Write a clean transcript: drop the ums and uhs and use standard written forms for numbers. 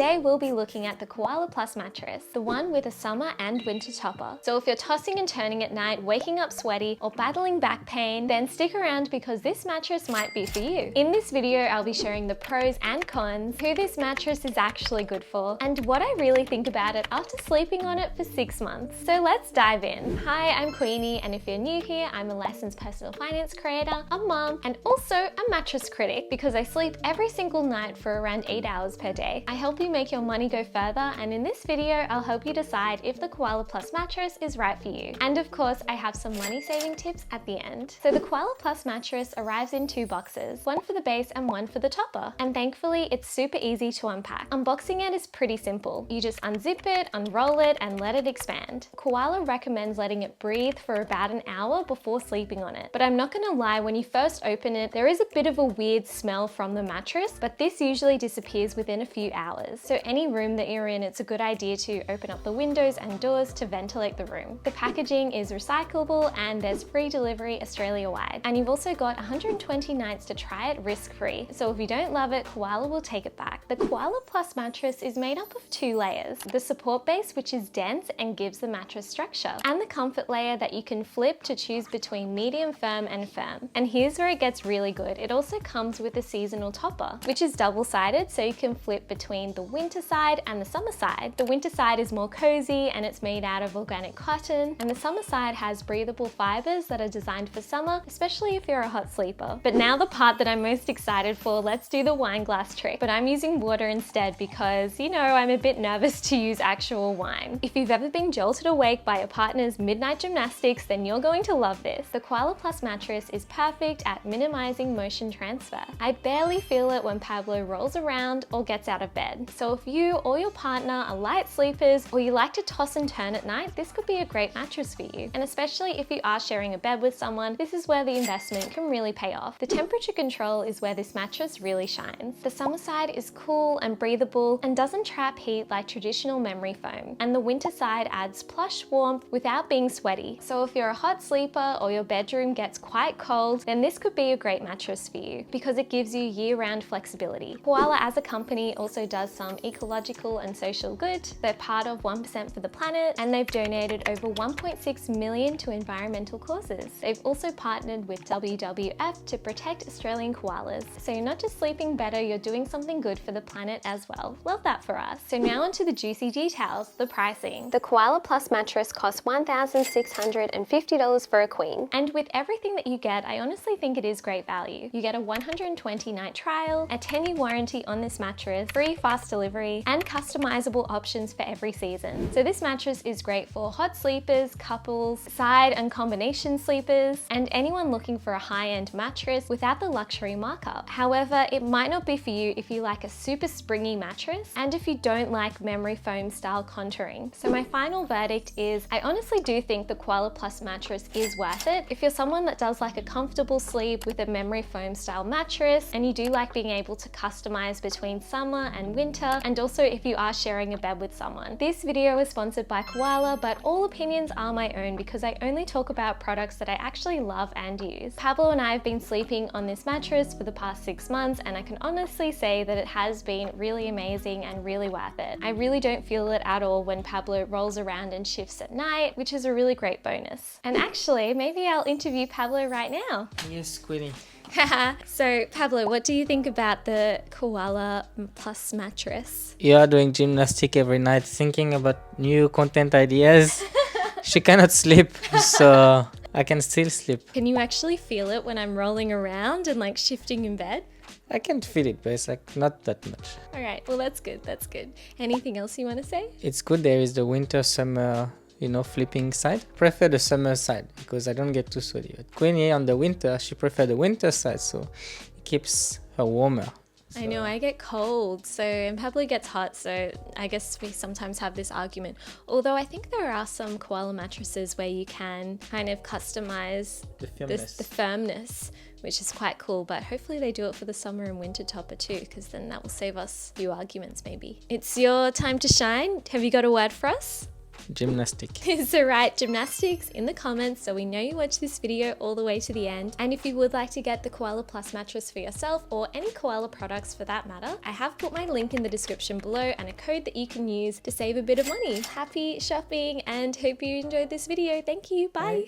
Today we'll be looking at the Koala Plus mattress, the one with a summer and winter topper. So if you're tossing and turning at night, waking up sweaty, or battling back pain, then stick around because this mattress might be for you. In this video, I'll be sharing the pros and cons, who this mattress is actually good for, and what I really think about it after sleeping on it for 6 months. So let's dive in. Hi, I'm Queenie, and if you're new here, I'm a licensed personal finance creator, a mum, and also a mattress critic because I sleep every single night for around 8 hours per day. I help you make your money go further, and in this video, I'll help you decide if the Koala Plus mattress is right for you. And of course, I have some money saving tips at the end. So the Koala Plus mattress arrives in 2 boxes, one for the base and one for the topper. And thankfully, it's super easy to unpack. Unboxing it is pretty simple. You just unzip it, unroll it, and let it expand. Koala recommends letting it breathe for about an hour before sleeping on it. But I'm not gonna lie, when you first open it, there is a bit of a weird smell from the mattress, but this usually disappears within a few hours. So any room that you're in, it's a good idea to open up the windows and doors to ventilate the room. The packaging is recyclable and there's free delivery Australia-wide. And you've also got 120 nights to try it risk-free. So if you don't love it, Koala will take it back. The Koala Plus mattress is made up of 2 layers. The support base, which is dense and gives the mattress structure, and the comfort layer that you can flip to choose between medium firm and firm. And here's where it gets really good. It also comes with a seasonal topper, which is double-sided, so you can flip between the winter side and the summer side. The winter side is more cozy and it's made out of organic cotton, and the summer side has breathable fibers that are designed for summer, especially if you're a hot sleeper. But now the part that I'm most excited for, let's do the wine glass trick. But I'm using water instead because, you know, I'm a bit nervous to use actual wine. If you've ever been jolted awake by your partner's midnight gymnastics, then you're going to love this. The Koala Plus mattress is perfect at minimizing motion transfer. I barely feel it when Pablo rolls around or gets out of bed. So if you or your partner are light sleepers or you like to toss and turn at night, this could be a great mattress for you. And especially if you are sharing a bed with someone, this is where the investment can really pay off. The temperature control is where this mattress really shines. The summer side is cool and breathable and doesn't trap heat like traditional memory foam. And the winter side adds plush warmth without being sweaty. So if you're a hot sleeper or your bedroom gets quite cold, then this could be a great mattress for you because it gives you year-round flexibility. Koala as a company also does some ecological and social good. They're part of 1% for the planet, and they've donated over 1.6 million to environmental causes. They've also partnered with WWF to protect Australian koalas. So you're not just sleeping better, you're doing something good for the planet as well. Love that for us. So now onto the juicy details, the pricing. The Koala Plus mattress costs $1,650 for a queen. And with everything that you get, I honestly think it is great value. You get a 120 night trial, a 10-year warranty on this mattress, free fast delivery, and customizable options for every season. So this mattress is great for hot sleepers, couples, side and combination sleepers, and anyone looking for a high-end mattress without the luxury markup. However, it might not be for you if you like a super springy mattress and if you don't like memory foam style contouring. So my final verdict is I honestly do think the Koala Plus mattress is worth it. If you're someone that does like a comfortable sleep with a memory foam style mattress, and you do like being able to customize between summer and winter, and also if you are sharing a bed with someone. This video is sponsored by Koala, but all opinions are my own because I only talk about products that I actually love and use. Pablo and I have been sleeping on this mattress for the past 6 months, and I can honestly say that it has been really amazing and really worth it. I really don't feel it at all when Pablo rolls around and shifts at night, which is a really great bonus. And actually, maybe I'll interview Pablo right now. Yes, Queenie. So Pablo, what do you think about the Koala Plus mattress? You are doing gymnastic every night, thinking about new content ideas. She cannot sleep, so I can still sleep. Can you actually feel it when I'm rolling around and like shifting in bed? I can feel it, but it's like not that much. All right, well that's good, that's good. Anything else you want to say? It's good there is the winter, summer, you know, flipping side. Prefer the summer side because I don't get too sweaty. But Queenie on the winter, she prefer the winter side, so it keeps her warmer. So. I know, I get cold, and Pablo gets hot, so I guess we sometimes have this argument. Although I think there are some Koala mattresses where you can kind of customize the firmness, which is quite cool, but hopefully they do it for the summer and winter topper too, because then that will save us a few arguments maybe. It's your time to shine. Have you got a word for us? Gymnastic. So write gymnastics in the comments so we know you watched this video all the way to the end. And if you would like to get the Koala Plus mattress for yourself, or any Koala products for that matter, I have put my link in the description below and a code that you can use to save a bit of money. Happy shopping and hope you enjoyed this video. Thank you. Bye.